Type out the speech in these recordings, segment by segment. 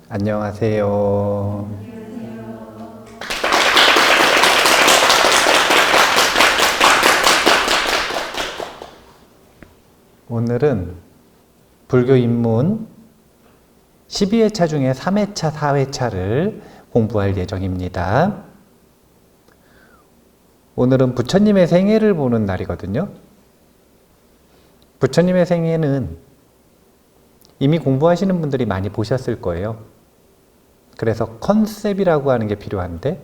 안녕하세요. 오늘은 불교 입문 12회차 중에 3회차, 4회차를 공부할 예정입니다. 오늘은 부처님의 생애를 보는 날이거든요. 부처님의 생애는 이미 공부하시는 분들이 많이 보셨을 거예요. 그래서 컨셉이라고 하는 게 필요한데,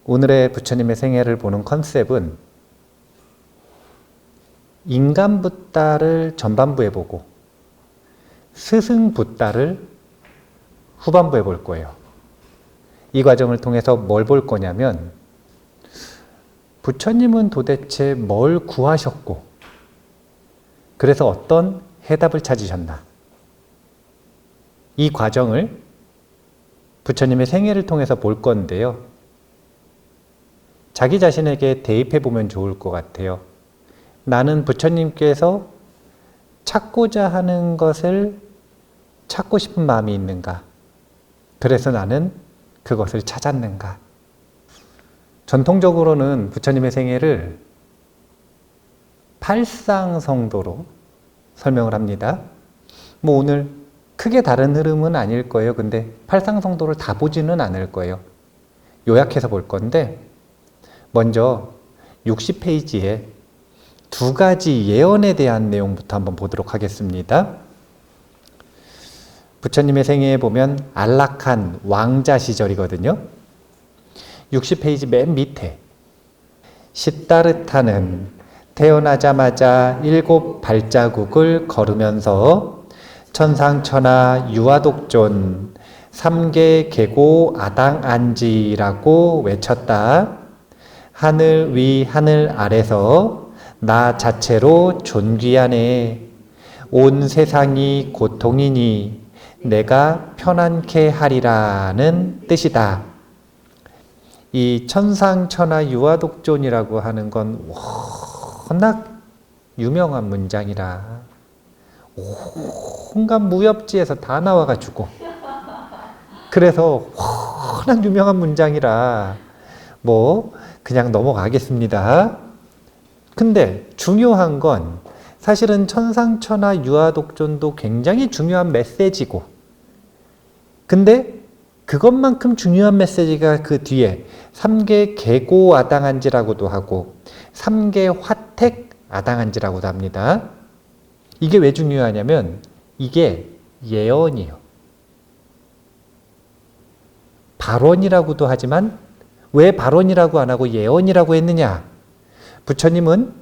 오늘의 부처님의 생애를 보는 컨셉은 인간 붓다를 전반부에 보고 스승 붓다를 후반부에 볼 거예요. 이 과정을 통해서 뭘 볼 거냐면, 부처님은 도대체 뭘 구하셨고, 그래서 어떤 해답을 찾으셨나? 이 과정을 부처님의 생애를 통해서 볼 건데요. 자기 자신에게 대입해 보면 좋을 것 같아요. 나는 부처님께서 찾고자 하는 것을 찾고 싶은 마음이 있는가? 그래서 나는 그것을 찾았는가? 전통적으로는 부처님의 생애를 팔상성도로 설명을 합니다. 오늘 크게 다른 흐름은 아닐 거예요. 근데 팔상성도를 다 보지는 않을 거예요. 요약해서 볼 건데, 먼저 60페이지에 두 가지 예언에 대한 내용부터 한번 보도록 하겠습니다. 부처님의 생애에 보면 안락한 왕자 시절이거든요. 60페이지 맨 밑에 시다르타는 태어나자마자 7 발자국을 걸으면서 천상천하 유아독존 3계 계고 아당안지라고 외쳤다. 하늘 위 하늘 아래서 나 자체로 존귀하네. 온 세상이 고통이니 내가 편안케 하리라는 뜻이다. 이 천상천하 유아독존이라고 하는 건 워낙 유명한 문장이라 온갖 무협지에서 다 나와가지고, 그래서 워낙 유명한 문장이라 그냥 넘어가겠습니다. 근데 중요한 건 사실은 천상천하 유아독존도 굉장히 중요한 메시지고, 근데 그것만큼 중요한 메시지가 그 뒤에 3계 계고 아당한지라고도 하고 3계 화택 아당한지라고도 합니다. 이게 왜 중요하냐면 이게 예언이에요. 발언이라고도 하지만 왜 발언이라고 안 하고 예언이라고 했느냐? 부처님은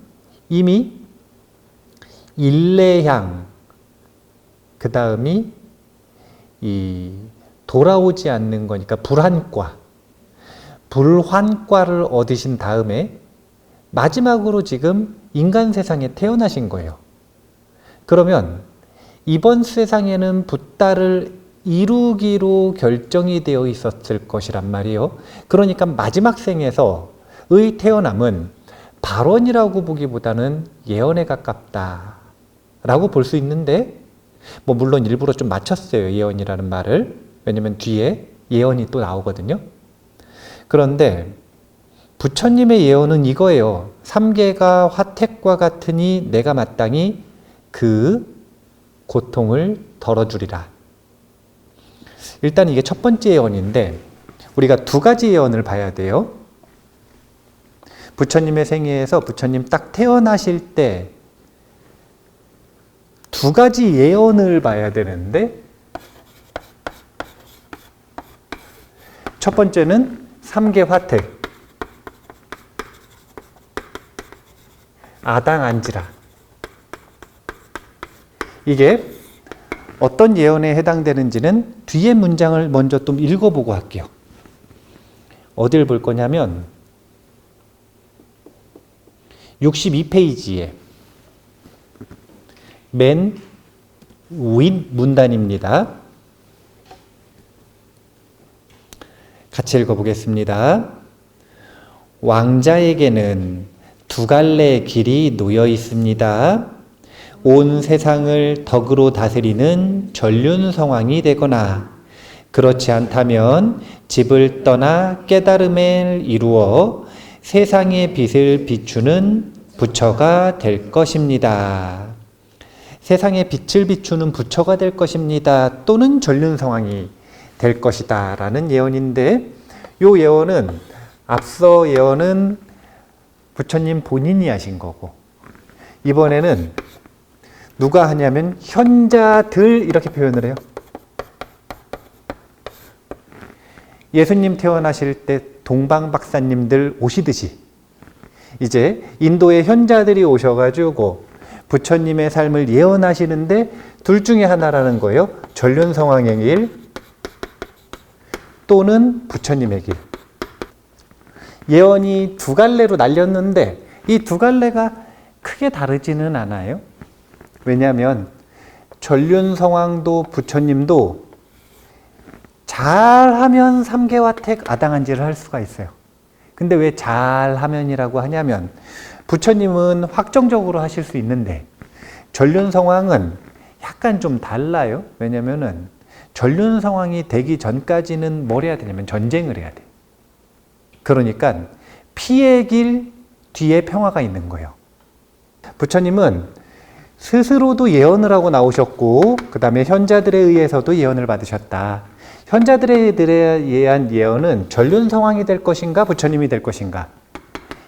이미 일례향, 그 다음이 돌아오지 않는 거니까 불환과를 얻으신 다음에 마지막으로 지금 인간 세상에 태어나신 거예요. 그러면 이번 세상에는 붓다를 이루기로 결정이 되어 있었을 것이란 말이에요. 그러니까 마지막 생에서의 태어남은 발언이라고 보기보다는 예언에 가깝다라고 볼 수 있는데, 물론 일부러 좀 맞췄어요, 예언이라는 말을. 왜냐면 뒤에 예언이 또 나오거든요. 그런데 부처님의 예언은 이거예요. 3계가 화택과 같으니 내가 마땅히 그 고통을 덜어주리라. 일단 이게 첫 번째 예언인데, 우리가 두 가지 예언을 봐야 돼요. 부처님의 생애에서 부처님 딱 태어나실 때 두 가지 예언을 봐야 되는데, 첫 번째는 3계 화택 아당안지라. 이게 어떤 예언에 해당되는지는 뒤에 문장을 먼저 좀 읽어보고 할게요. 어딜 볼 거냐면 62페이지에 맨 윗 문단입니다. 같이 읽어보겠습니다. 왕자에게는 두 갈래의 길이 놓여 있습니다. 온 세상을 덕으로 다스리는 전륜성왕이 되거나 그렇지 않다면 집을 떠나 깨달음을 이루어 세상의 빛을 비추는 부처가 될 것입니다. 세상의 빛을 비추는 부처가 될 것입니다. 또는 전륜성왕이 될 것이다 라는 예언인데, 이 예언은 앞서 예언은 부처님 본인이 하신 거고, 이번에는 누가 하냐면 현자들 이렇게 표현을 해요. 예수님 태어나실 때 동방 박사님들 오시듯이 이제 인도의 현자들이 오셔가지고 부처님의 삶을 예언하시는데 둘 중에 하나라는 거예요. 전륜성왕의 길 또는 부처님의 길. 예언이 두 갈래로 날렸는데 이 두 갈래가 크게 다르지는 않아요. 왜냐하면 전륜성왕도 부처님도 잘하면 삼계와택 아당한지를 할 수가 있어요. 근데 왜 잘하면이라고 하냐면 부처님은 확정적으로 하실 수 있는데 전륜성왕은 약간 좀 달라요. 왜냐면은 전륜성왕이 되기 전까지는 뭘 해야 되냐면 전쟁을 해야 돼. 그러니까 피의 길 뒤에 평화가 있는 거예요. 부처님은 스스로도 예언을 하고 나오셨고 그 다음에 현자들에 의해서도 예언을 받으셨다. 현자들에 의한 예언은 전륜성왕이 될 것인가 부처님이 될 것인가,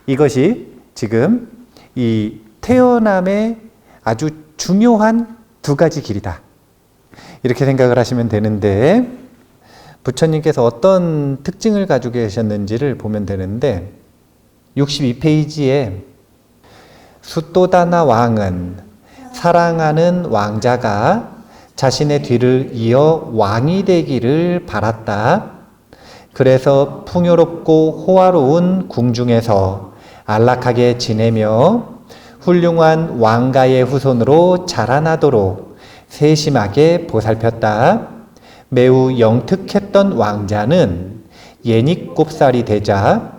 이것이 지금 이 태어남의 아주 중요한 두 가지 길이다 이렇게 생각을 하시면 되는데, 부처님께서 어떤 특징을 가지고 계셨는지를 보면 되는데 62페이지에 수또다나 왕은 사랑하는 왕자가 자신의 뒤를 이어 왕이 되기를 바랐다. 그래서 풍요롭고 호화로운 궁중에서 안락하게 지내며 훌륭한 왕가의 후손으로 자라나도록 세심하게 보살폈다. 매우 영특했던 왕자는 예니곱살이 되자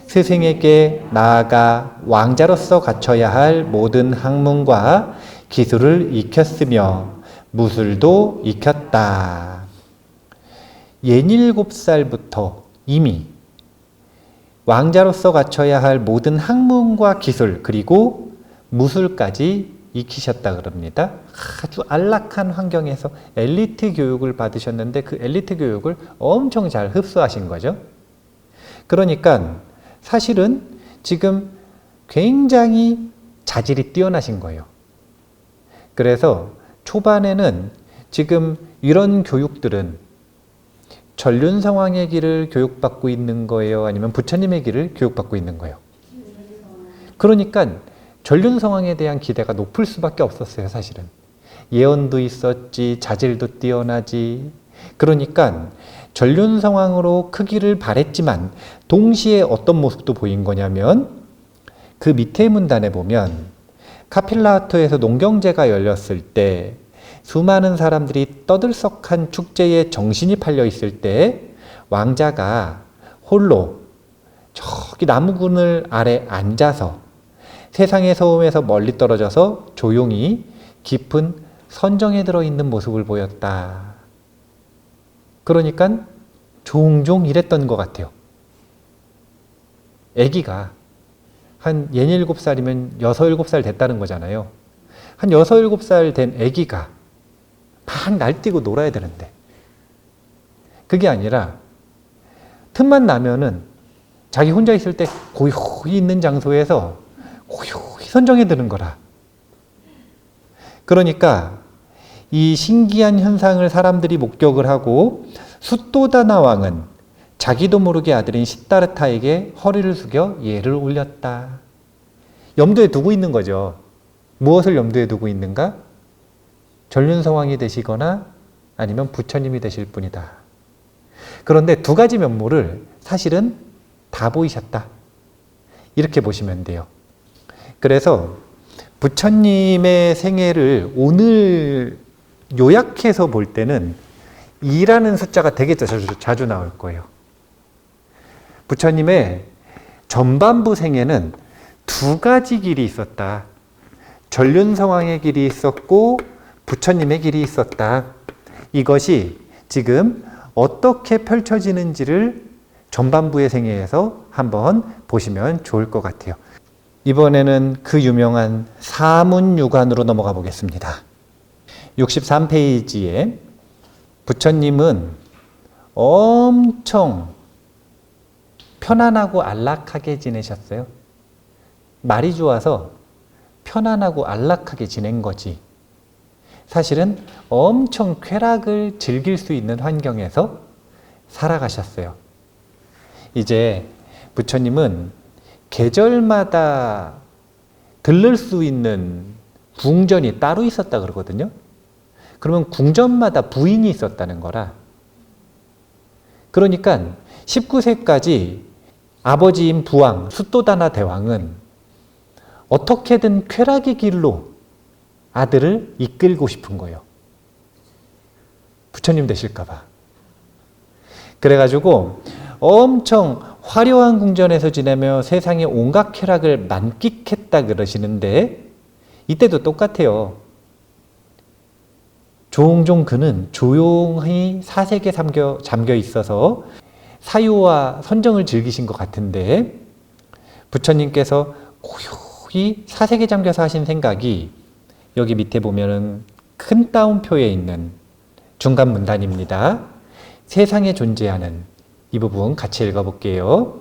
스승에게 나아가 왕자로서 갖춰야 할 모든 학문과 기술을 익혔으며 무술도 익혔다. 67살부터 이미 왕자로서 갖춰야 할 모든 학문과 기술 그리고 무술까지 익히셨다 그럽니다. 아주 안락한 환경에서 엘리트 교육을 받으셨는데 그 엘리트 교육을 엄청 잘 흡수하신 거죠. 그러니까 사실은 지금 굉장히 자질이 뛰어나신 거예요. 그래서 초반에는 지금 이런 교육들은 전륜성왕의 길을 교육받고 있는 거예요? 아니면 부처님의 길을 교육받고 있는 거예요? 그러니까 전륜성왕에 대한 기대가 높을 수밖에 없었어요, 사실은. 예언도 있었지, 자질도 뛰어나지. 그러니까 전륜성왕으로 크기를 바랬지만 동시에 어떤 모습도 보인 거냐면 그 밑에 문단에 보면 카필라토에서 농경제가 열렸을 때 수많은 사람들이 떠들썩한 축제에 정신이 팔려 있을 때 왕자가 홀로 저기 나무그늘 아래 앉아서 세상의 소음에서 멀리 떨어져서 조용히 깊은 선정에 들어있는 모습을 보였다. 그러니까 종종 이랬던 것 같아요. 아기가 한 67살이면 6, 7살 됐다는 거잖아요. 한 6, 7살 된 아기가 막 날뛰고 놀아야 되는데 그게 아니라 틈만 나면은 자기 혼자 있을 때 고요히 있는 장소에서 고요히 선정해 드는 거라. 그러니까 이 신기한 현상을 사람들이 목격을 하고 수또다나 왕은 자기도 모르게 아들인 시다르타에게 허리를 숙여 예를 올렸다. 염두에 두고 있는 거죠. 무엇을 염두에 두고 있는가? 전륜성왕이 되시거나 아니면 부처님이 되실 분이다. 그런데 두 가지 면모를 사실은 다 보이셨다. 이렇게 보시면 돼요. 그래서 부처님의 생애를 오늘 요약해서 볼 때는 2라는 숫자가 되게 자주 나올 거예요. 부처님의 전반부 생애는 두 가지 길이 있었다. 전륜성왕의 길이 있었고 부처님의 길이 있었다. 이것이 지금 어떻게 펼쳐지는지를 전반부의 생애에서 한번 보시면 좋을 것 같아요. 이번에는 그 유명한 사문유관으로 넘어가 보겠습니다. 63페이지에 부처님은 엄청 편안하고 안락하게 지내셨어요. 말이 좋아서 편안하고 안락하게 지낸 거지. 사실은 엄청 쾌락을 즐길 수 있는 환경에서 살아가셨어요. 이제 부처님은 계절마다 들를 수 있는 궁전이 따로 있었다 그러거든요. 그러면 궁전마다 부인이 있었다는 거라. 그러니까 19세까지 아버지인 부왕 수또다나 대왕은 어떻게든 쾌락의 길로 아들을 이끌고 싶은 거예요. 부처님 되실까봐. 그래가지고 엄청 화려한 궁전에서 지내며 세상의 온갖 쾌락을 만끽했다 그러시는데 이때도 똑같아요. 종종 그는 조용히 사색에 잠겨 있어서 사유와 선정을 즐기신 것 같은데 부처님께서 고요히 사색에 잠겨서 하신 생각이 여기 밑에 보면은 큰 따옴표에 있는 중간 문단입니다. 세상에 존재하는 이 부분 같이 읽어볼게요.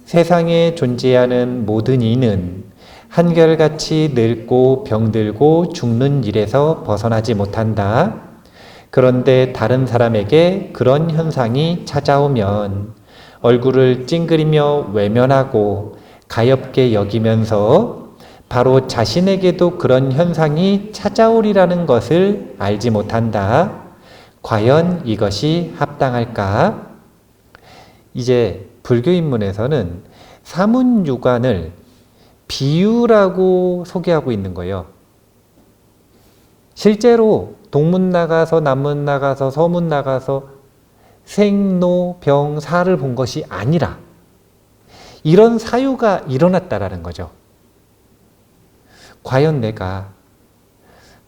세상에 존재하는 모든 이는 한결같이 늙고 병들고 죽는 일에서 벗어나지 못한다. 그런데 다른 사람에게 그런 현상이 찾아오면 얼굴을 찡그리며 외면하고 가엾게 여기면서 바로 자신에게도 그런 현상이 찾아오리라는 것을 알지 못한다. 과연 이것이 합당할까? 이제 불교 인문에서는 사문유관을 비유라고 소개하고 있는 거예요. 실제로 동문 나가서 남문 나가서 서문 나가서 생, 로, 병, 사를 본 것이 아니라 이런 사유가 일어났다라는 거죠. 과연 내가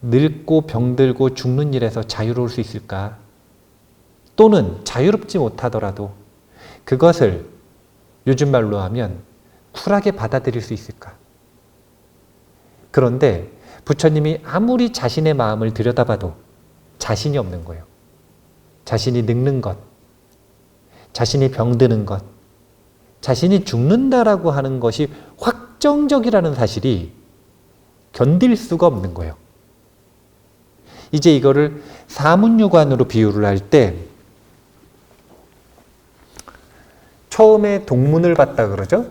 늙고 병들고 죽는 일에서 자유로울 수 있을까? 또는 자유롭지 못하더라도 그것을 요즘 말로 하면 쿨하게 받아들일 수 있을까? 그런데 부처님이 아무리 자신의 마음을 들여다봐도 자신이 없는 거예요. 자신이 늙는 것, 자신이 병드는 것, 자신이 죽는다라고 하는 것이 확정적이라는 사실이 견딜 수가 없는 거예요. 이제 이거를 사문유관으로 비유를 할 때 처음에 동문을 봤다 그러죠.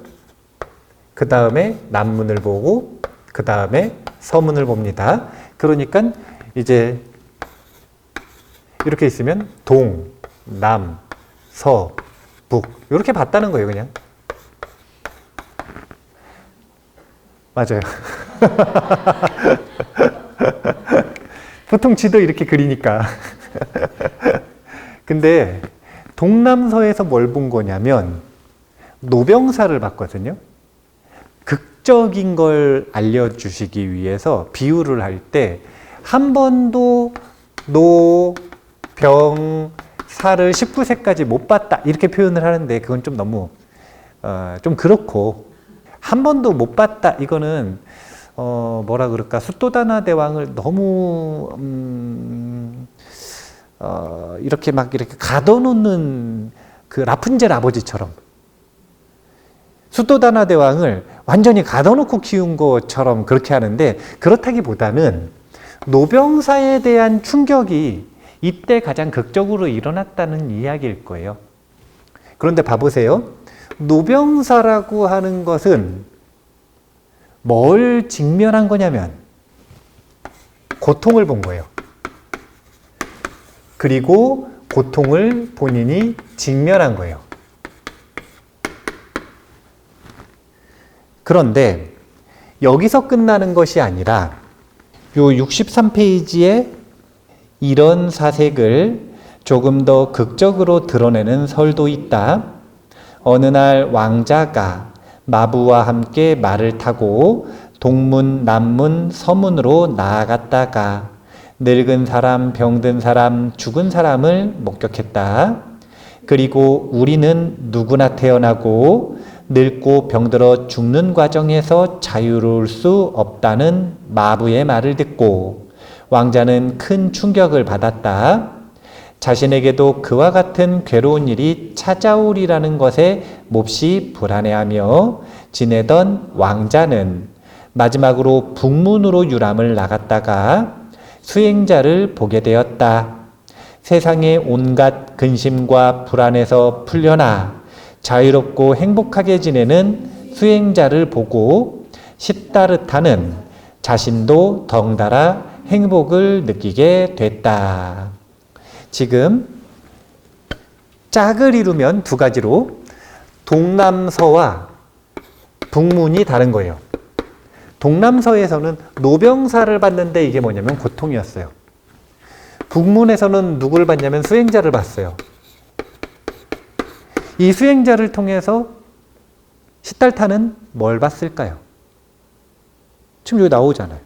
그 다음에 남문을 보고 그 다음에 서문을 봅니다. 그러니까 이제 이렇게 있으면 동, 남, 서, 북 이렇게 봤다는 거예요. 그냥 맞아요. 보통 지도 이렇게 그리니까. 근데 동남서에서 뭘 본 거냐면 노병사를 봤거든요. 극적인 걸 알려주시기 위해서 비유를 할 때 한 번도 노, 병, 사를 19세까지 못 봤다 이렇게 표현을 하는데 그건 좀 너무 좀 그렇고 한 번도 못 봤다 이거는 뭐라 그럴까 수또다나 대왕을 너무 이렇게 막 이렇게 가둬놓는 그 라푼젤 아버지처럼 수또다나 대왕을 완전히 가둬놓고 키운 것처럼 그렇게 하는데 그렇다기보다는 노병사에 대한 충격이 이때 가장 극적으로 일어났다는 이야기일 거예요. 그런데 봐보세요. 노병사라고 하는 것은 뭘 직면한 거냐면 고통을 본 거예요. 그리고 고통을 본인이 직면한 거예요. 그런데 여기서 끝나는 것이 아니라 요 63페이지에 이런 사색을 조금 더 극적으로 드러내는 설도 있다. 어느 날 왕자가 마부와 함께 말을 타고 동문, 남문, 서문으로 나아갔다가 늙은 사람, 병든 사람, 죽은 사람을 목격했다. 그리고 우리는 누구나 태어나고 늙고 병들어 죽는 과정에서 자유로울 수 없다는 마부의 말을 듣고 왕자는 큰 충격을 받았다. 자신에게도 그와 같은 괴로운 일이 찾아오리라는 것에 몹시 불안해하며 지내던 왕자는 마지막으로 북문으로 유람을 나갔다가 수행자를 보게 되었다. 세상의 온갖 근심과 불안에서 풀려나 자유롭고 행복하게 지내는 수행자를 보고 시다르타는 자신도 덩달아 행복을 느끼게 됐다. 지금 짝을 이루면 두 가지로 동남서와 북문이 다른 거예요. 동남서에서는 노병사를 봤는데 이게 뭐냐면 고통이었어요. 북문에서는 누구를 봤냐면 수행자를 봤어요. 이 수행자를 통해서 시달타는 뭘 봤을까요? 지금 여기 나오잖아요.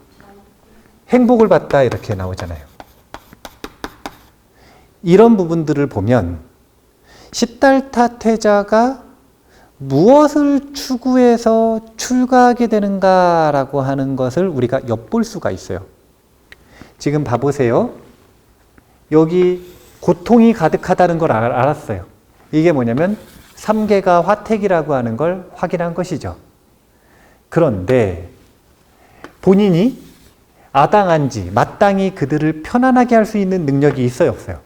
행복을 봤다 이렇게 나오잖아요. 이런 부분들을 보면 시달타 태자가 무엇을 추구해서 출가하게 되는가라고 하는 것을 우리가 엿볼 수가 있어요. 지금 봐보세요. 여기 고통이 가득하다는 걸 알았어요. 이게 뭐냐면 삼계가 화택이라고 하는 걸 확인한 것이죠. 그런데 본인이 아당한지 마땅히 그들을 편안하게 할 수 있는 능력이 있어요, 없어요?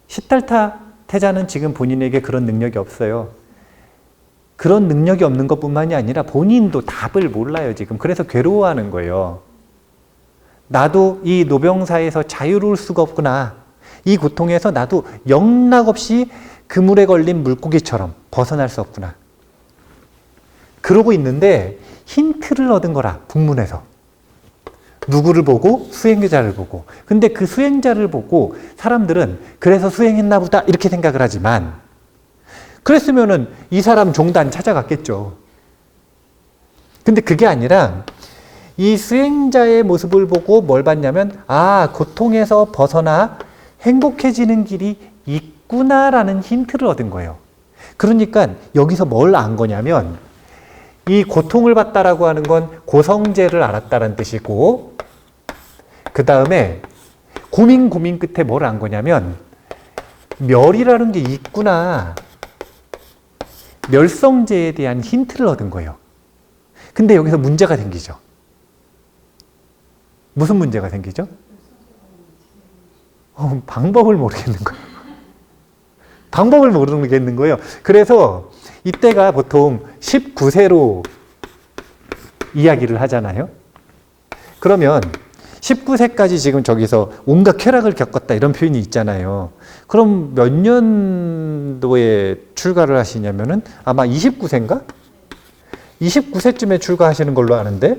시달타 태자는 지금 본인에게 그런 능력이 없어요. 그런 능력이 없는 것뿐만이 아니라 본인도 답을 몰라요, 지금. 그래서 괴로워하는 거예요. 나도 이 노병사에서 자유로울 수가 없구나. 이 고통에서 나도 영락없이 그물에 걸린 물고기처럼 벗어날 수 없구나. 그러고 있는데 힌트를 얻은 거라, 북문에서. 누구를 보고? 수행자를 보고. 근데 그 수행자를 보고 사람들은 그래서 수행했나 보다 이렇게 생각을 하지만 그랬으면은 이 사람 종단 찾아갔겠죠. 근데 그게 아니라 이 수행자의 모습을 보고 뭘 봤냐면 아, 고통에서 벗어나 행복해지는 길이 있구나라는 힌트를 얻은 거예요. 그러니까 여기서 뭘 안 거냐면 이 고통을 받다라고 하는 건 고성제를 알았다는 뜻이고 그 다음에 고민 끝에 뭘 안 거냐면 멸이라는 게 있구나. 멸성제에 대한 힌트를 얻은 거예요. 근데 여기서 문제가 생기죠. 무슨 문제가 생기죠? 방법을 모르겠는 거예요. 방법을 모르겠는 거예요. 그래서 이때가 보통 19세로 이야기를 하잖아요. 그러면 19세까지 지금 저기서 온갖 쾌락을 겪었다 이런 표현이 있잖아요. 그럼 몇 년도에 출가를 하시냐면은 아마 29세인가? 29세쯤에 출가하시는 걸로 아는데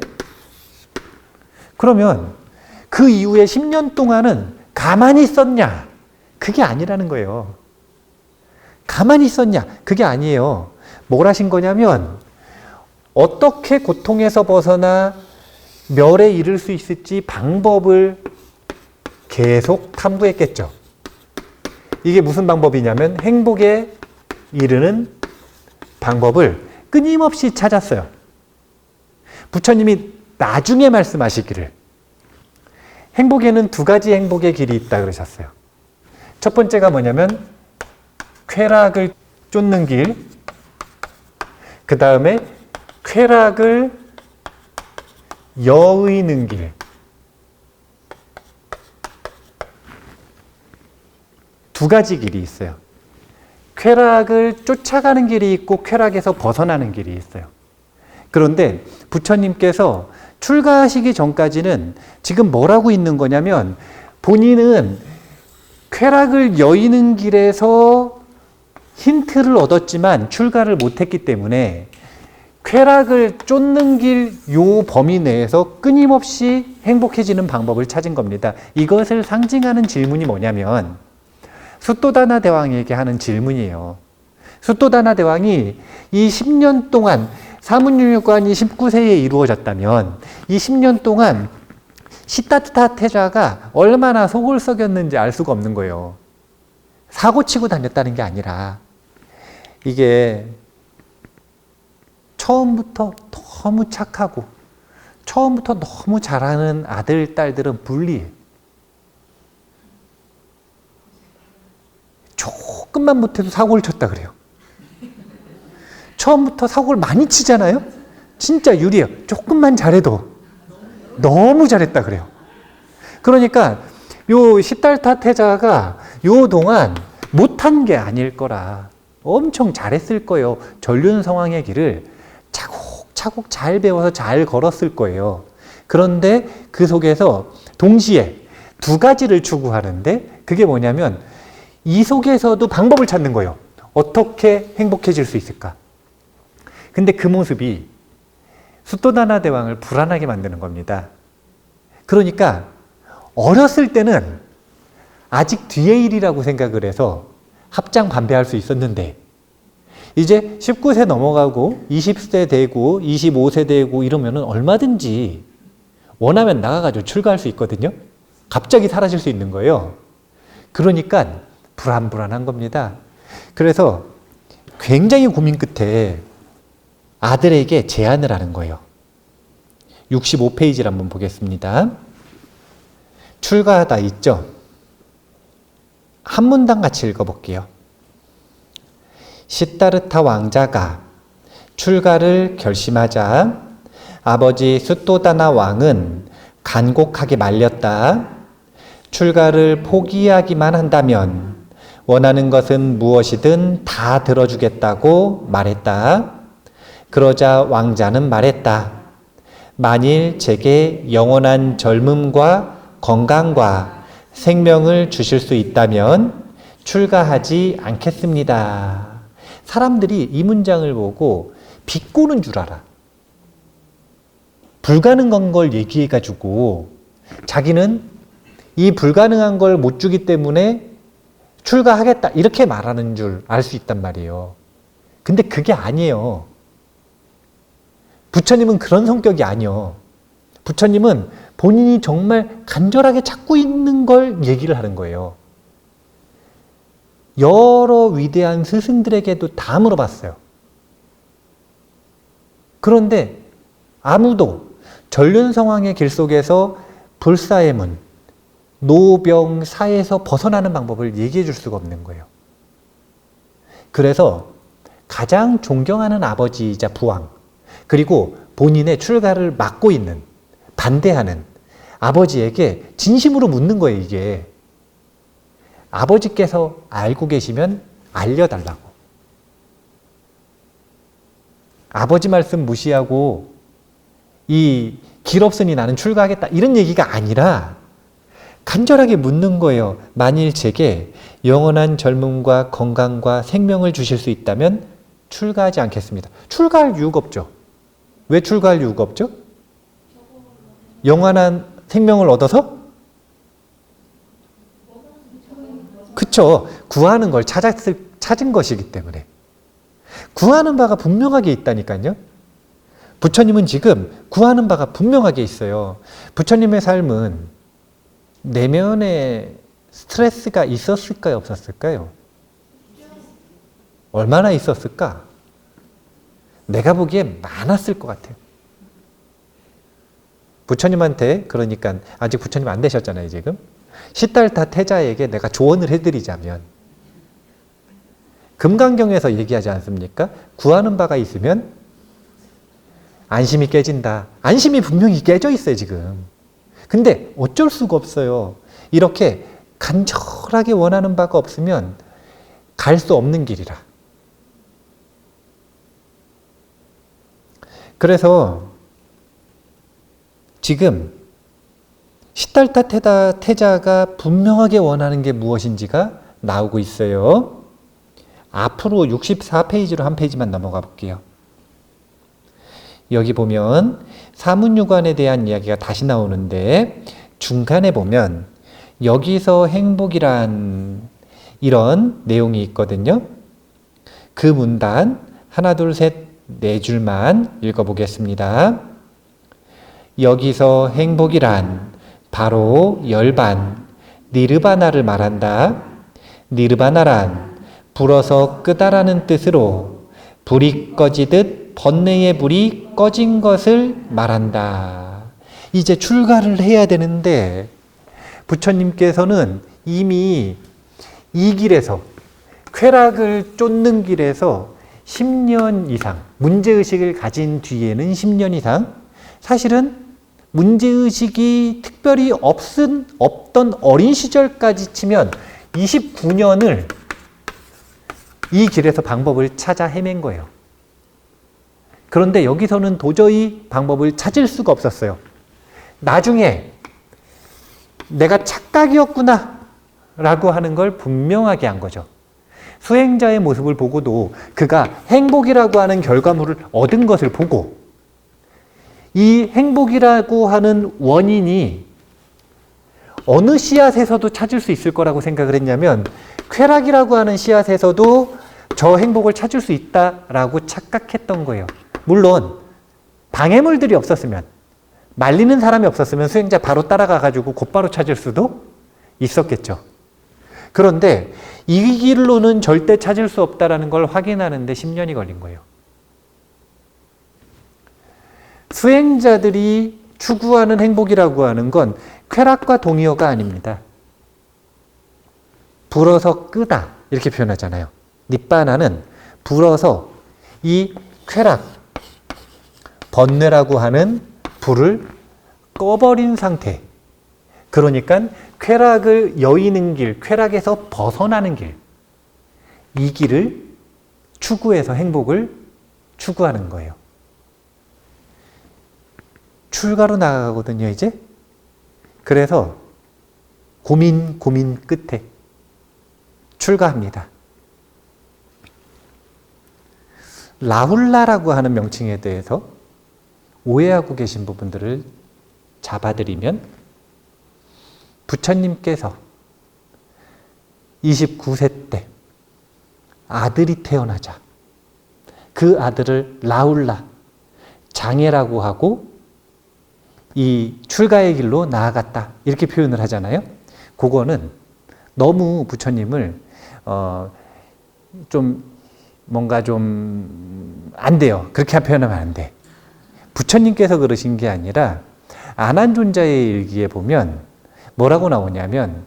그러면 그 이후에 10년 동안은 가만히 있었냐? 그게 아니라는 거예요. 가만히 있었냐? 그게 아니에요. 뭘 하신 거냐면 어떻게 고통에서 벗어나 멸에 이를 수 있을지 방법을 계속 탐구했겠죠. 이게 무슨 방법이냐면 행복에 이르는 방법을 끊임없이 찾았어요. 부처님이 나중에 말씀하시기를 행복에는 두 가지 행복의 길이 있다 그러셨어요. 첫 번째가 뭐냐면 쾌락을 쫓는 길, 그 다음에 쾌락을 여의는 길. 두 가지 길이 있어요. 쾌락을 쫓아가는 길이 있고 쾌락에서 벗어나는 길이 있어요. 그런데 부처님께서 출가하시기 전까지는 지금 뭘 하고 있는 거냐면 본인은 쾌락을 여의는 길에서 힌트를 얻었지만 출가를 못했기 때문에 쾌락을 쫓는 길 요 범위 내에서 끊임없이 행복해지는 방법을 찾은 겁니다. 이것을 상징하는 질문이 뭐냐면 수토다나 대왕에게 하는 질문이에요. 수토다나 대왕이 이 10년 동안 사문유관이 19세에 이루어졌다면 이 10년 동안 시다르타 태자가 얼마나 속을 썩였는지 알 수가 없는 거예요. 사고치고 다녔다는 게 아니라 이게 처음부터 너무 착하고 처음부터 너무 잘하는 아들, 딸들은 불리해. 조금만 못해도 사고를 쳤다 그래요. 처음부터 사고를 많이 치잖아요. 진짜 유리해요. 조금만 잘해도 너무 잘했다 그래요. 그러니까 요 시달타 태자가 요 동안 못한 게 아닐 거라 엄청 잘했을 거예요. 전륜 성황의 길을 차곡차곡 잘 배워서 잘 걸었을 거예요. 그런데 그 속에서 동시에 두 가지를 추구하는데 그게 뭐냐면 이 속에서도 방법을 찾는 거예요. 어떻게 행복해질 수 있을까? 근데 그 모습이 수토다나 대왕을 불안하게 만드는 겁니다. 그러니까 어렸을 때는 아직 뒤의 일이라고 생각을 해서 합장 반배할 수 있었는데 이제 19세 넘어가고 20세 되고 25세 되고 이러면은 얼마든지 원하면 나가가지고 출가할 수 있거든요. 갑자기 사라질 수 있는 거예요. 그러니까 불안불안한 겁니다. 그래서 굉장히 고민 끝에 아들에게 제안을 하는 거예요. 65페이지를 한번 보겠습니다. 출가하다 있죠? 한 문단 같이 읽어볼게요. 시다르타 왕자가 출가를 결심하자 아버지 수토다나 왕은 간곡하게 말렸다. 출가를 포기하기만 한다면 원하는 것은 무엇이든 다 들어주겠다고 말했다. 그러자 왕자는 말했다. 만일 제게 영원한 젊음과 건강과 생명을 주실 수 있다면 출가하지 않겠습니다. 사람들이 이 문장을 보고 비꼬는 줄 알아. 불가능한 걸 얘기해가지고 자기는 이 불가능한 걸 못 주기 때문에 출가하겠다 이렇게 말하는 줄 알 수 있단 말이에요. 근데 그게 아니에요. 부처님은 그런 성격이 아니에요. 부처님은 본인이 정말 간절하게 찾고 있는 걸 얘기를 하는 거예요. 여러 위대한 스승들에게도 다 물어봤어요. 그런데 아무도 전륜성황의 길 속에서 불사의 문, 노병사에서 벗어나는 방법을 얘기해 줄 수가 없는 거예요. 그래서 가장 존경하는 아버지이자 부왕, 그리고 본인의 출가를 막고 있는, 반대하는 아버지에게 진심으로 묻는 거예요, 이게. 아버지께서 알고 계시면 알려달라고. 아버지 말씀 무시하고 이 길 없으니 나는 출가하겠다 이런 얘기가 아니라 간절하게 묻는 거예요. 만일 제게 영원한 젊음과 건강과 생명을 주실 수 있다면 출가하지 않겠습니다. 출가할 이유가 없죠. 왜 출가할 이유가 없죠? 영원한 생명을 얻어서? 그쵸. 구하는 걸 찾은 것이기 때문에. 구하는 바가 분명하게 있다니까요. 부처님은 지금 구하는 바가 분명하게 있어요. 부처님의 삶은 내면에 스트레스가 있었을까요? 없었을까요? 얼마나 있었을까? 내가 보기에 많았을 것 같아요. 부처님한테, 그러니까 아직 부처님 안 되셨잖아요, 지금. 시달타 태자에게 내가 조언을 해드리자면 금강경에서 얘기하지 않습니까? 구하는 바가 있으면 안심이 깨진다. 안심이 분명히 깨져 있어요, 지금. 근데 어쩔 수가 없어요. 이렇게 간절하게 원하는 바가 없으면 갈 수 없는 길이라. 그래서 지금 시달타 태자가 분명하게 원하는 게 무엇인지가 나오고 있어요. 앞으로 64페이지로 한 페이지만 넘어가 볼게요. 여기 보면 사문유관에 대한 이야기가 다시 나오는데 중간에 보면 여기서 행복이란 이런 내용이 있거든요. 그 문단 하나 둘 셋 네 줄만 읽어보겠습니다. 여기서 행복이란 바로 열반, 니르바나를 말한다. 니르바나란 불어서 끄다라는 뜻으로 불이 꺼지듯 번뇌의 불이 꺼진 것을 말한다. 이제 출가를 해야 되는데 부처님께서는 이미 이 길에서, 쾌락을 쫓는 길에서 10년 이상, 문제의식을 가진 뒤에는 10년 이상, 사실은 문제의식이 특별히 없던 어린 시절까지 치면 29년을 이 길에서 방법을 찾아 헤맨 거예요. 그런데 여기서는 도저히 방법을 찾을 수가 없었어요. 나중에 내가 착각이었구나 라고 하는 걸 분명하게 한 거죠. 수행자의 모습을 보고도 그가 행복이라고 하는 결과물을 얻은 것을 보고 이 행복이라고 하는 원인이 어느 씨앗에서도 찾을 수 있을 거라고 생각을 했냐면 쾌락이라고 하는 씨앗에서도 저 행복을 찾을 수 있다라고 착각했던 거예요. 물론 방해물들이 없었으면, 말리는 사람이 없었으면 수행자 바로 따라가가지고 곧바로 찾을 수도 있었겠죠. 그런데 이 길로는 절대 찾을 수 없다라는 걸 확인하는데 10년이 걸린 거예요. 수행자들이 추구하는 행복이라고 하는 건 쾌락과 동의어가 아닙니다. 불어서 끄다 이렇게 표현하잖아요. 니빠나는 불어서 이 쾌락, 번뇌라고 하는 불을 꺼버린 상태. 그러니까 쾌락을 여의는 길, 쾌락에서 벗어나는 길, 이 길을 추구해서 행복을 추구하는 거예요. 출가로 나가거든요, 이제. 그래서 고민 끝에 출가합니다. 라훌라라고 하는 명칭에 대해서 오해하고 계신 부분들을 잡아드리면, 부처님께서 29세 때 아들이 태어나자 그 아들을 라훌라, 장애라고 하고 이 출가의 길로 나아갔다 이렇게 표현을 하잖아요. 그거는 너무 부처님을 좀 뭔가 좀 안 돼요. 그렇게 표현하면 안 돼. 부처님께서 그러신 게 아니라 아난존자의 일기에 보면 뭐라고 나오냐면,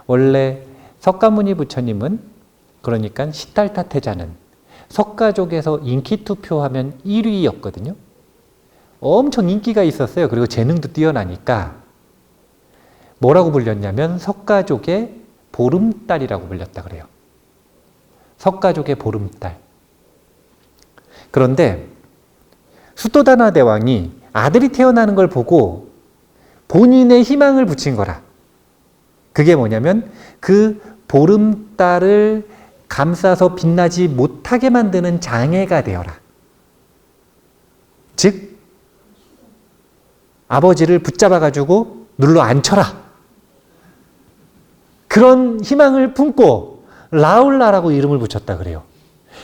원래 석가모니 부처님은, 그러니까 시달타 태자는 석가족에서 인기 투표하면 1위였거든요. 엄청 인기가 있었어요. 그리고 재능도 뛰어나니까 뭐라고 불렸냐면 석가족의 보름달이라고 불렸다 그래요. 석가족의 보름달. 그런데 수토다나 대왕이 아들이 태어나는 걸 보고 본인의 희망을 붙인 거라. 그게 뭐냐면 그 보름달을 감싸서 빛나지 못하게 만드는 장애가 되어라. 즉 아버지를 붙잡아가지고 눌러 앉혀라. 그런 희망을 품고 라훌라라고 이름을 붙였다 그래요.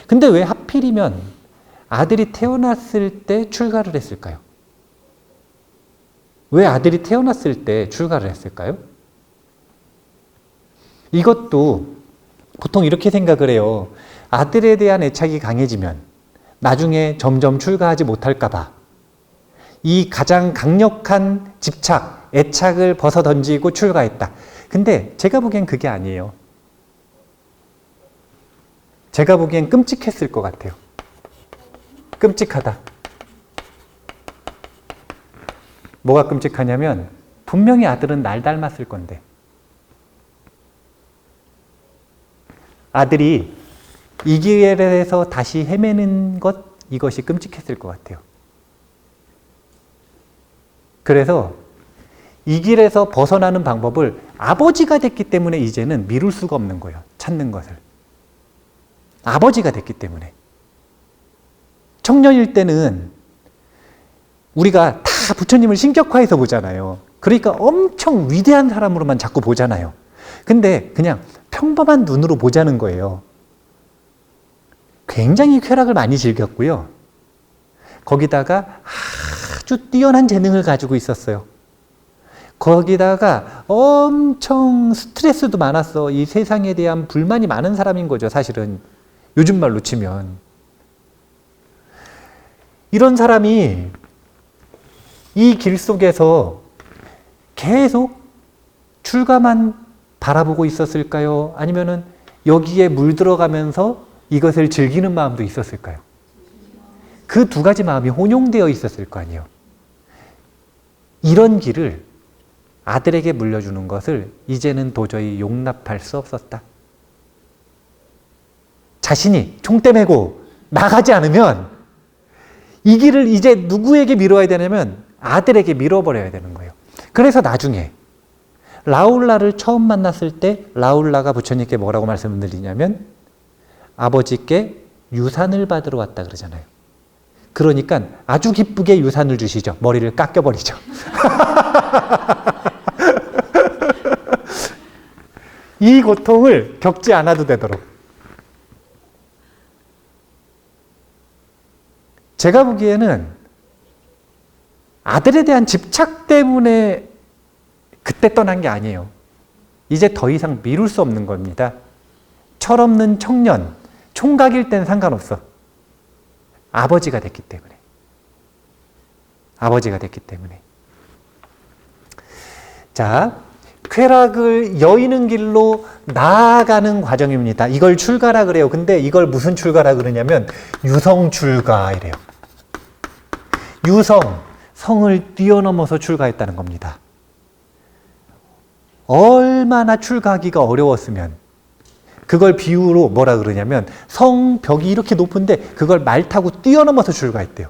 근데 왜 하필이면 아들이 태어났을 때 출가를 했을까요? 왜 아들이 태어났을 때 출가를 했을까요? 이것도 보통 이렇게 생각을 해요. 아들에 대한 애착이 강해지면 나중에 점점 출가하지 못할까 봐 이 가장 강력한 집착, 애착을 벗어던지고 출가했다. 근데 제가 보기엔 그게 아니에요. 제가 보기엔 끔찍했을 것 같아요. 끔찍하다. 뭐가 끔찍하냐면 분명히 아들은 날 닮았을 건데 아들이 이 길에서 다시 헤매는 것, 이것이 끔찍했을 것 같아요. 그래서 이 길에서 벗어나는 방법을 아버지가 됐기 때문에 이제는 미룰 수가 없는 거예요. 찾는 것을. 아버지가 됐기 때문에. 청년일 때는 우리가 다 부처님을 신격화해서 보잖아요. 그러니까 엄청 위대한 사람으로만 자꾸 보잖아요. 근데 그냥 평범한 눈으로 보자는 거예요. 굉장히 쾌락을 많이 즐겼고요. 거기다가 아주 뛰어난 재능을 가지고 있었어요. 거기다가 엄청 스트레스도 많았어. 이 세상에 대한 불만이 많은 사람인 거죠, 사실은. 요즘 말로 치면. 이런 사람이 이 길 속에서 계속 출가만 바라보고 있었을까요? 아니면은 여기에 물들어가면서 이것을 즐기는 마음도 있었을까요? 그 두 가지 마음이 혼용되어 있었을 거 아니에요. 이런 길을 아들에게 물려주는 것을 이제는 도저히 용납할 수 없었다. 자신이 총대 메고 나가지 않으면 이 길을 이제 누구에게 미뤄야 되냐면 아들에게 밀어버려야 되는 거예요. 그래서 나중에 라울라를 처음 만났을 때 라울라가 부처님께 뭐라고 말씀을 드리냐면 아버지께 유산을 받으러 왔다 그러잖아요. 그러니까 아주 기쁘게 유산을 주시죠. 머리를 깎여버리죠. 이 고통을 겪지 않아도 되도록. 제가 보기에는 아들에 대한 집착 때문에 그때 떠난 게 아니에요. 이제 더 이상 미룰 수 없는 겁니다. 철없는 청년, 총각일 땐 상관없어. 아버지가 됐기 때문에. 아버지가 됐기 때문에. 자, 쾌락을 여의는 길로 나아가는 과정입니다. 이걸 출가라 그래요. 근데 이걸 무슨 출가라 그러냐면 유성 출가 이래요. 유성, 성을 뛰어넘어서 출가했다는 겁니다. 얼마나 출가하기가 어려웠으면 그걸 비유로 뭐라 그러냐면 성벽이 이렇게 높은데 그걸 말 타고 뛰어넘어서 출가했대요.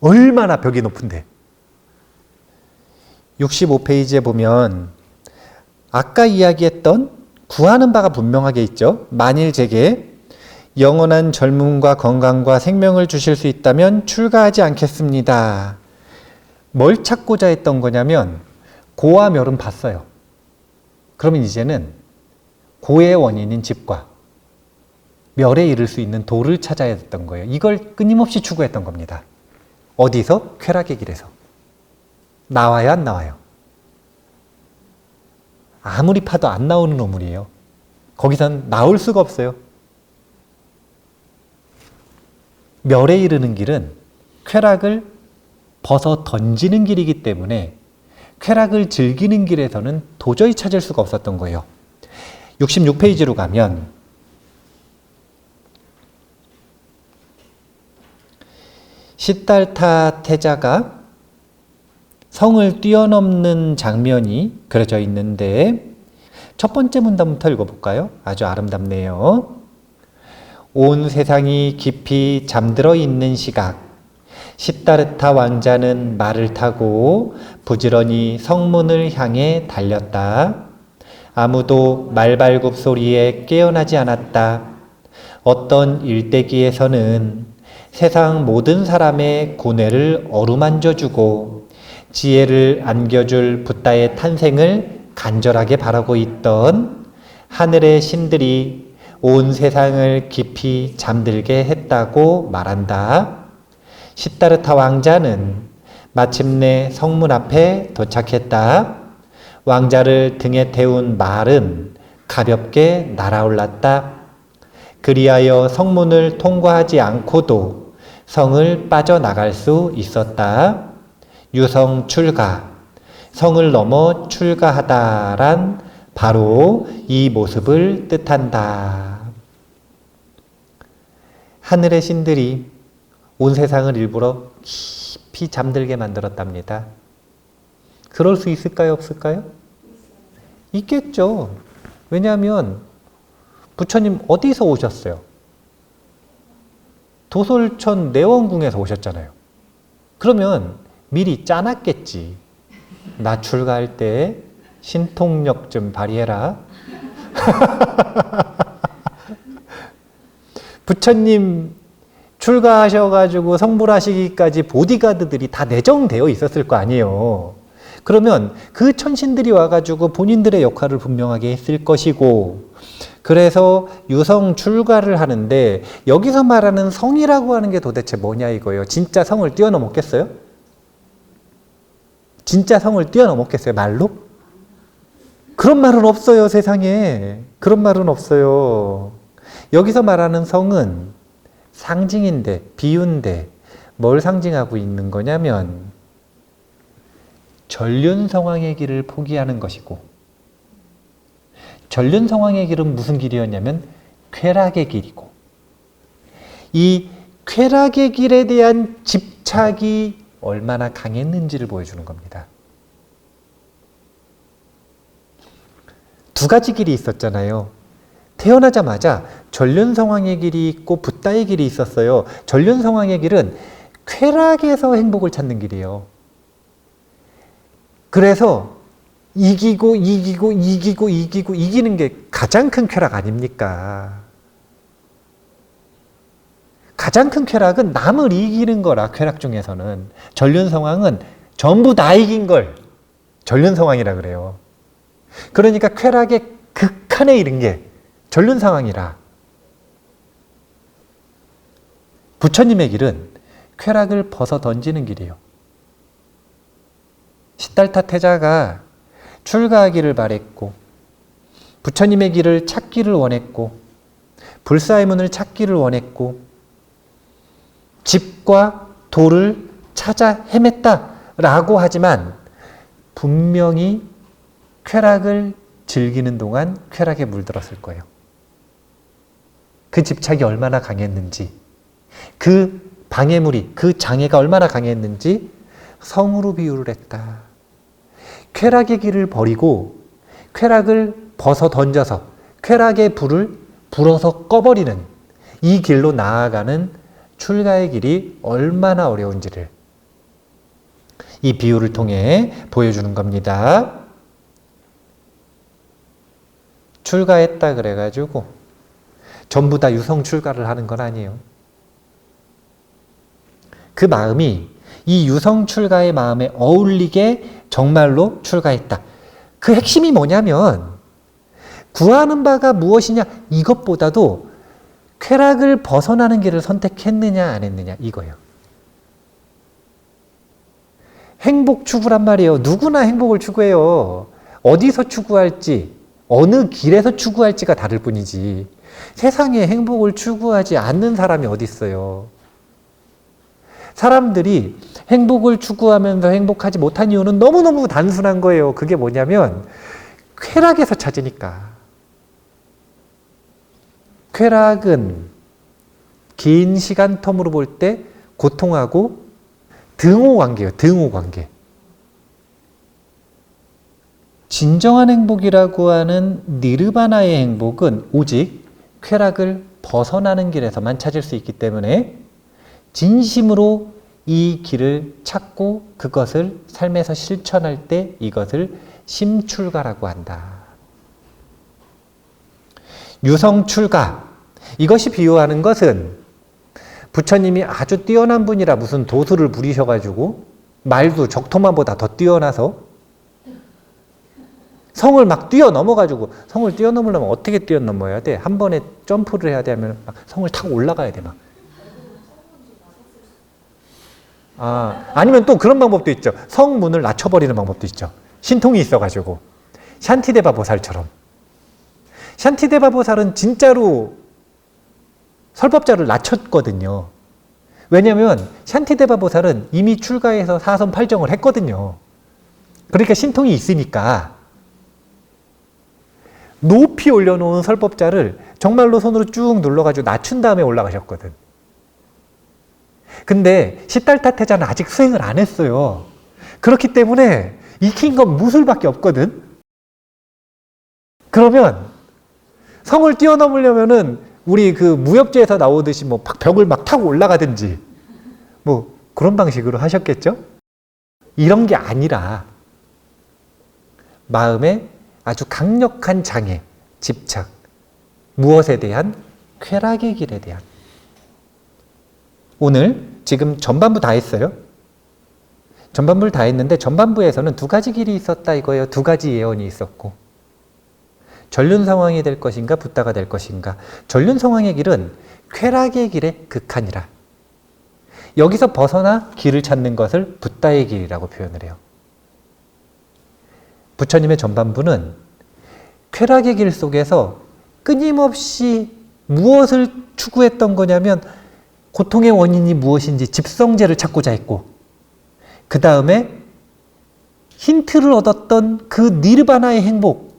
얼마나 벽이 높은데. 65페이지에 보면 아까 이야기했던 구하는 바가 분명하게 있죠. 만일 제게 영원한 젊음과 건강과 생명을 주실 수 있다면 출가하지 않겠습니다. 뭘 찾고자 했던 거냐면 고와 멸은 봤어요. 그러면 이제는 고의 원인인 집과 멸에 이를 수 있는 도를 찾아야 했던 거예요. 이걸 끊임없이 추구했던 겁니다. 어디서? 쾌락의 길에서. 나와요, 안 나와요? 아무리 파도 안 나오는 우물이에요. 거기선 나올 수가 없어요. 멸에 이르는 길은 쾌락을 벗어 던지는 길이기 때문에 쾌락을 즐기는 길에서는 도저히 찾을 수가 없었던 거예요. 66페이지로 가면 시달타 태자가 성을 뛰어넘는 장면이 그려져 있는데 첫 번째 문단부터 읽어볼까요? 아주 아름답네요. 온 세상이 깊이 잠들어 있는 시각 시다르타 왕자는 말을 타고 부지런히 성문을 향해 달렸다. 아무도 말발굽 소리에 깨어나지 않았다. 어떤 일대기에서는 세상 모든 사람의 고뇌를 어루만져주고 지혜를 안겨줄 붓다의 탄생을 간절하게 바라고 있던 하늘의 신들이 온 세상을 깊이 잠들게 했다고 말한다. 시다르타 왕자는 마침내 성문 앞에 도착했다. 왕자를 등에 태운 말은 가볍게 날아올랐다. 그리하여 성문을 통과하지 않고도 성을 빠져나갈 수 있었다. 유성 출가, 성을 넘어 출가하다란 바로 이 모습을 뜻한다. 하늘의 신들이 온 세상을 일부러 깊이 잠들게 만들었답니다. 그럴 수 있을까요? 없을까요? 있겠죠. 왜냐하면 부처님 어디서 오셨어요? 도솔천 내원궁에서 오셨잖아요. 그러면 미리 짜놨겠지. 나 출가할 때 신통력 좀 발휘해라. 부처님 출가하셔가지고 성불하시기까지 보디가드들이 다 내정되어 있었을 거 아니에요. 그러면 그 천신들이 와가지고 본인들의 역할을 분명하게 했을 것이고 그래서 유성 출가를 하는데 여기서 말하는 성이라고 하는 게 도대체 뭐냐 이거예요. 진짜 성을 뛰어넘었겠어요? 진짜 성을 뛰어넘었겠어요? 말로? 그런 말은 없어요, 세상에. 그런 말은 없어요. 여기서 말하는 성은 상징인데, 비유인데 뭘 상징하고 있는 거냐면 전륜성왕의 길을 포기하는 것이고, 전륜성왕의 길은 무슨 길이었냐면 쾌락의 길이고, 이 쾌락의 길에 대한 집착이 얼마나 강했는지를 보여주는 겁니다. 두 가지 길이 있었잖아요. 태어나자마자 전륜성왕의 길이 있고 붓다의 길이 있었어요. 전륜성왕의 길은 쾌락에서 행복을 찾는 길이에요. 그래서 이기는 게 가장 큰 쾌락 아닙니까? 가장 큰 쾌락은 남을 이기는 거라, 쾌락 중에서는. 전륜성왕은 전부 다 이긴 걸 전륜성왕이라 그래요. 그러니까 쾌락의 극한에 이른 게 전륜성왕이라. 부처님의 길은 쾌락을 벗어 던지는 길이에요. 시달타 태자가 출가하기를 바랬고, 부처님의 길을 찾기를 원했고, 불사의 문을 찾기를 원했고, 집과 도를 찾아 헤맸다라고 하지만 분명히 쾌락을 즐기는 동안 쾌락에 물들었을 거예요. 그 집착이 얼마나 강했는지, 그 방해물이, 그 장애가 얼마나 강했는지 성으로 비유를 했다. 쾌락의 길을 버리고 쾌락을 벗어 던져서 쾌락의 불을 불어서 꺼버리는 이 길로 나아가는 출가의 길이 얼마나 어려운지를 이 비유를 통해 보여주는 겁니다. 출가했다 그래가지고 전부 다 유성 출가를 하는 건 아니에요. 그 마음이 이 유성 출가의 마음에 어울리게 정말로 출가했다. 그 핵심이 뭐냐면 구하는 바가 무엇이냐 이것보다도 쾌락을 벗어나는 길을 선택했느냐 안 했느냐 이거예요. 행복 추구란 말이에요. 누구나 행복을 추구해요. 어디서 추구할지, 어느 길에서 추구할지가 다를 뿐이지 세상에 행복을 추구하지 않는 사람이 어디 있어요. 사람들이 행복을 추구하면서 행복하지 못한 이유는 너무너무 단순한 거예요. 그게 뭐냐면 쾌락에서 찾으니까. 쾌락은 긴 시간 텀으로 볼 때 고통하고 등호관계예요. 등호관계. 진정한 행복이라고 하는 니르바나의 행복은 오직 쾌락을 벗어나는 길에서만 찾을 수 있기 때문에 진심으로 이 길을 찾고 그것을 삶에서 실천할 때 이것을 심출가라고 한다. 유성출가, 이것이 비유하는 것은 부처님이 아주 뛰어난 분이라 무슨 도수를 부리셔가지고 말도 적토마보다 더 뛰어나서 성을 막 뛰어넘어가지고, 성을 뛰어넘으려면 어떻게 뛰어넘어야 돼? 한 번에 점프를 해야 되면 막 성을 타고 올라가야 돼 막. 아니면 또 그런 방법도 있죠. 성문을 낮춰버리는 방법도 있죠. 신통이 있어가지고. 샨티데바 보살처럼. 샨티데바 보살은 진짜로 설법자를 낮췄거든요. 왜냐하면 샨티데바 보살은 이미 출가해서 사선 팔정을 했거든요. 그러니까 신통이 있으니까 높이 올려놓은 설법자를 정말로 손으로 쭉 눌러가지고 낮춘 다음에 올라가셨거든. 근데 시달타 태자는 아직 수행을 안 했어요. 그렇기 때문에 익힌 건 무술밖에 없거든. 그러면 성을 뛰어넘으려면은 우리 그 무협지에서 나오듯이 뭐 벽을 막 타고 올라가든지 뭐 그런 방식으로 하셨겠죠? 이런 게 아니라 마음에 아주 강력한 장애, 집착, 무엇에 대한 쾌락의 길에 대한. 오늘 지금 전반부 다 했어요. 전반부를 다 했는데 전반부에서는 두 가지 길이 있었다 이거예요. 두 가지 예언이 있었고 전륜 상황이 될 것인가 붓다가 될 것인가. 전륜 상황의 길은 쾌락의 길의 극한이라. 여기서 벗어나 길을 찾는 것을 붓다의 길이라고 표현을 해요. 부처님의 전반부는 쾌락의 길 속에서 끊임없이 무엇을 추구했던 거냐면 고통의 원인이 무엇인지 집성제를 찾고자 했고, 그 다음에 힌트를 얻었던 그 니르바나의 행복,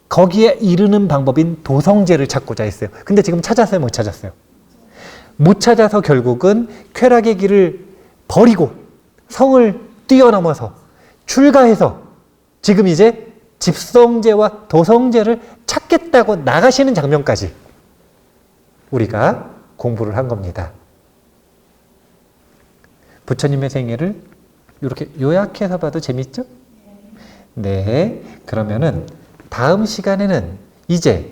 거기에 이르는 방법인 도성제를 찾고자 했어요. 근데 지금 찾았어요, 못 찾았어요? 못 찾아서 결국은 쾌락의 길을 버리고 성을 뛰어넘어서 출가해서 지금 이제 집성제와 도성제를 찾겠다고 나가시는 장면까지 우리가 공부를 한 겁니다. 부처님의 생애를 이렇게 요약해서 봐도 재밌죠? 네, 그러면은 다음 시간에는 이제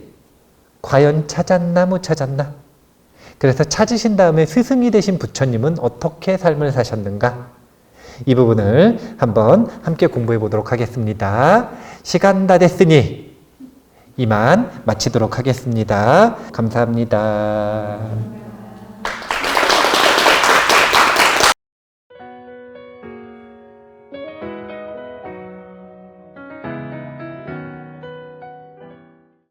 과연 찾았나 못 찾았나? 그래서 찾으신 다음에 스승이 되신 부처님은 어떻게 삶을 사셨는가? 이 부분을 한번 함께 공부해 보도록 하겠습니다. 시간 다 됐으니 이만 마치도록 하겠습니다. 감사합니다.